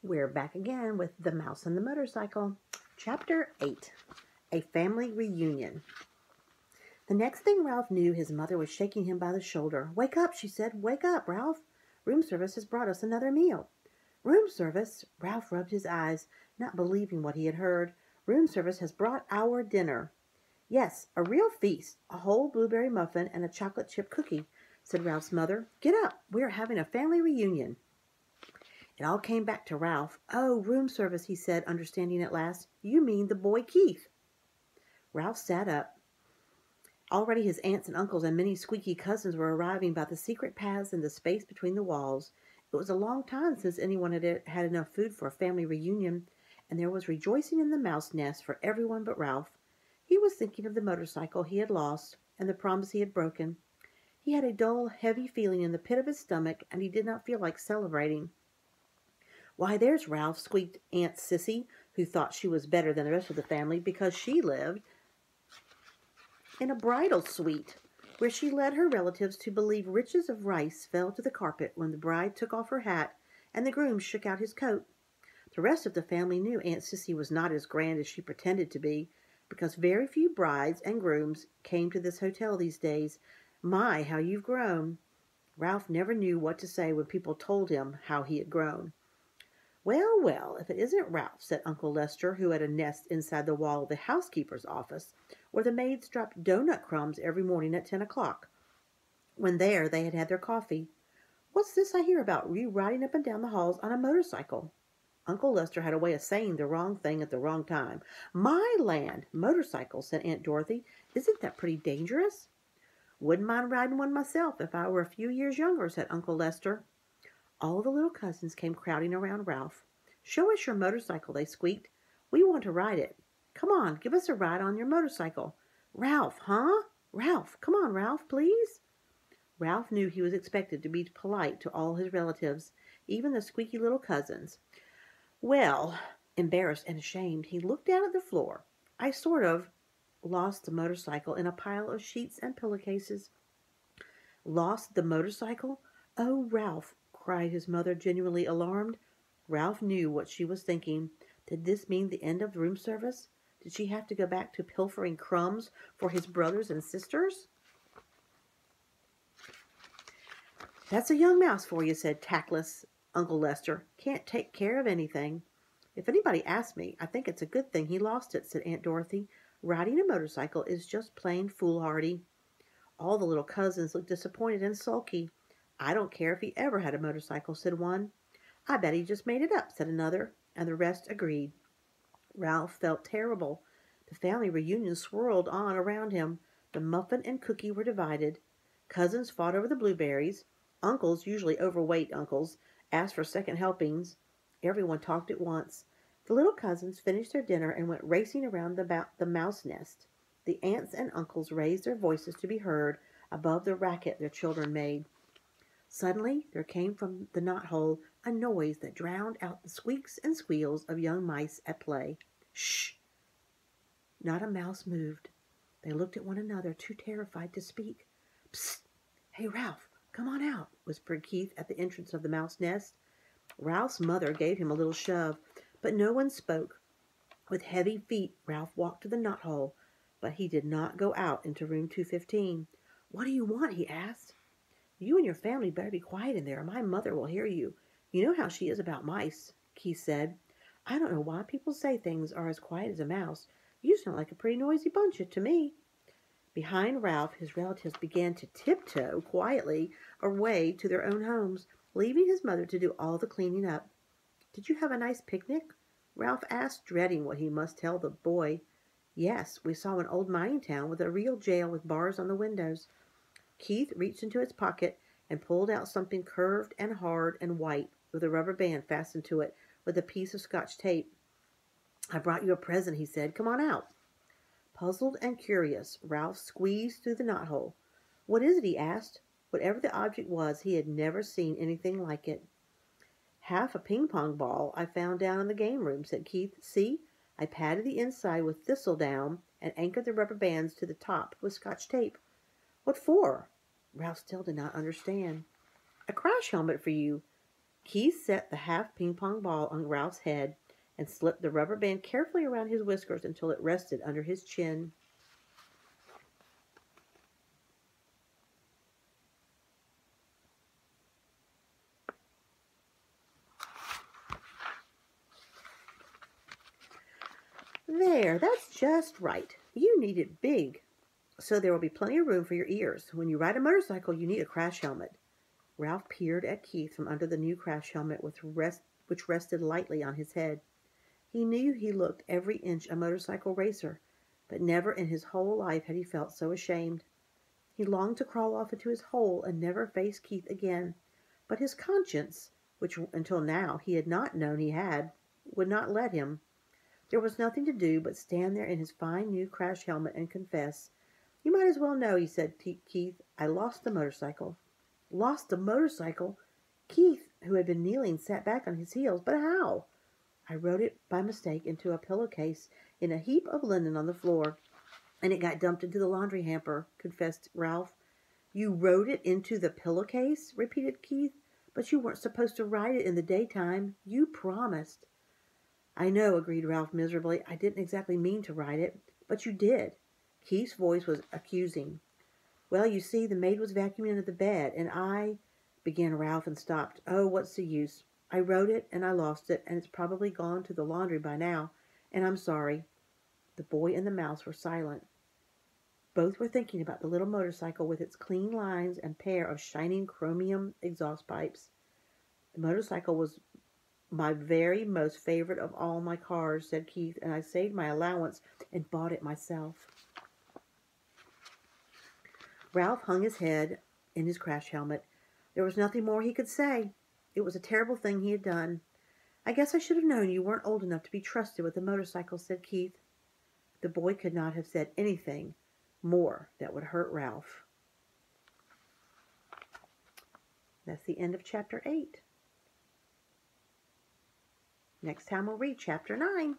We're back again with The Mouse and the Motorcycle. Chapter 8. A Family Reunion. The next thing Ralph knew, his mother was shaking him by the shoulder. "Wake up," she said. "Wake up, Ralph. Room service has brought us another meal." "Room service?" Ralph rubbed his eyes, not believing what he had heard. "Room service has brought our dinner." "Yes, a real feast. A whole blueberry muffin and a chocolate chip cookie," said Ralph's mother. "Get up. We are having a family reunion." It all came back to Ralph. "Oh, room service," he said, understanding at last. "You mean the boy Keith." Ralph sat up. Already his aunts and uncles and many squeaky cousins were arriving by the secret paths in the space between the walls. It was a long time since anyone had had enough food for a family reunion, and there was rejoicing in the mouse nest for everyone but Ralph. He was thinking of the motorcycle he had lost and the promise he had broken. He had a dull, heavy feeling in the pit of his stomach, and he did not feel like celebrating. "Why, there's Ralph," squeaked Aunt Sissy, who thought she was better than the rest of the family because she lived in a bridal suite, where she led her relatives to believe riches of rice fell to the carpet when the bride took off her hat and the groom shook out his coat. The rest of the family knew Aunt Sissy was not as grand as she pretended to be, because very few brides and grooms came to this hotel these days. "My, how you've grown!" Ralph never knew what to say when people told him how he had grown. "Well, well, if it isn't Ralph," said Uncle Lester, who had a nest inside the wall of the housekeeper's office, where the maids dropped doughnut crumbs every morning at 10 o'clock. When there, they had had their coffee. "What's this I hear about you riding up and down the halls on a motorcycle?" Uncle Lester had a way of saying the wrong thing at the wrong time. "My land! Motorcycle," said Aunt Dorothy. "Isn't that pretty dangerous?" "Wouldn't mind riding one myself if I were a few years younger," said Uncle Lester. All the little cousins came crowding around Ralph. "Show us your motorcycle," they squeaked. "We want to ride it. Come on, give us a ride on your motorcycle." "Ralph, huh? Ralph, come on, Ralph, please." Ralph knew he was expected to be polite to all his relatives, even the squeaky little cousins. "Well," embarrassed and ashamed, he looked down at the floor. "I sort of lost the motorcycle in a pile of sheets and pillowcases." "Lost the motorcycle? Oh, Ralph!" cried his mother, genuinely alarmed. Ralph knew what she was thinking. Did this mean the end of room service? Did she have to go back to pilfering crumbs for his brothers and sisters? "That's a young mouse for you," said tactless Uncle Lester. "Can't take care of anything." "If anybody asks me, I think it's a good thing he lost it," said Aunt Dorothy. "Riding a motorcycle is just plain foolhardy." All the little cousins looked disappointed and sulky. "I don't care if he ever had a motorcycle," said one. "I bet he just made it up," said another, and the rest agreed. Ralph felt terrible. The family reunion swirled on around him. The muffin and cookie were divided. Cousins fought over the blueberries. Uncles, usually overweight uncles, asked for second helpings. Everyone talked at once. The little cousins finished their dinner and went racing around the mouse nest. The aunts and uncles raised their voices to be heard above the racket their children made. Suddenly there came from the knothole a noise that drowned out the squeaks and squeals of young mice at play. "Shh!" Not a mouse moved. They looked at one another, too terrified to speak. "Psst! Hey, Ralph, come on out," whispered Keith at the entrance of the mouse nest. Ralph's mother gave him a little shove, but no one spoke. With heavy feet, Ralph walked to the knothole, but he did not go out into room 215. "What do you want?" he asked. "You and your family better be quiet in there, or my mother will hear you. You know how she is about mice," Keith said. "I don't know why people say things are as quiet as a mouse. You sound like a pretty noisy bunch to me." Behind Ralph, his relatives began to tiptoe quietly away to their own homes, leaving his mother to do all the cleaning up. "Did you have a nice picnic?" Ralph asked, dreading what he must tell the boy. "Yes, we saw an old mining town with a real jail with bars on the windows." Keith reached into his pocket and pulled out something curved and hard and white, with a rubber band fastened to it with a piece of Scotch tape. "I brought you a present," he said. "Come on out." Puzzled and curious, Ralph squeezed through the knothole. "What is it?" he asked. Whatever the object was, he had never seen anything like it. "Half a ping-pong ball I found down in the game room," said Keith. "See? I padded the inside with thistledown and anchored the rubber bands to the top with Scotch tape." "What for?" Ralph still did not understand. "A crash helmet for you. Keith set the half ping-pong ball on Ralph's head and slipped the rubber band carefully around his whiskers until it rested under his chin. There, that's just right. You need it big, so there will be plenty of room for your ears. When you ride a motorcycle, you need a crash helmet. Ralph peered at Keith from under the new crash helmet which rested lightly on his head. He knew he looked every inch a motorcycle racer, but never in his whole life had he felt so ashamed. He longed to crawl off into his hole and never face Keith again, but his conscience, which until now he had not known he had, would not let him. There was nothing to do but stand there in his fine new crash helmet and confess. You might as well know, he said to Keith, I lost the motorcycle. Lost the motorcycle? Keith, who had been kneeling, sat back on his heels. But how? I rode it by mistake into a pillowcase in a heap of linen on the floor, and it got dumped into the laundry hamper, confessed Ralph. You rode it into the pillowcase? Repeated Keith. But you weren't supposed to ride it in the daytime. You promised. I know, agreed Ralph miserably. I didn't exactly mean to ride it, but you did. Keith's voice was accusing. Well, you see, the maid was vacuuming under the bed, and I, began Ralph and stopped. Oh, what's the use? I wrote it, and I lost it, and it's probably gone to the laundry by now, and I'm sorry. The boy and the mouse were silent. Both were thinking about the little motorcycle with its clean lines and pair of shining chromium exhaust pipes. The motorcycle was my very most favorite of all my cars, said Keith, and I saved my allowance and bought it myself. Ralph hung his head in his crash helmet. There was nothing more he could say. It was a terrible thing he had done. I guess I should have known you weren't old enough to be trusted with a motorcycle, said Keith. The boy could not have said anything more that would hurt Ralph. That's the end of chapter 8. Next time we'll read chapter 9.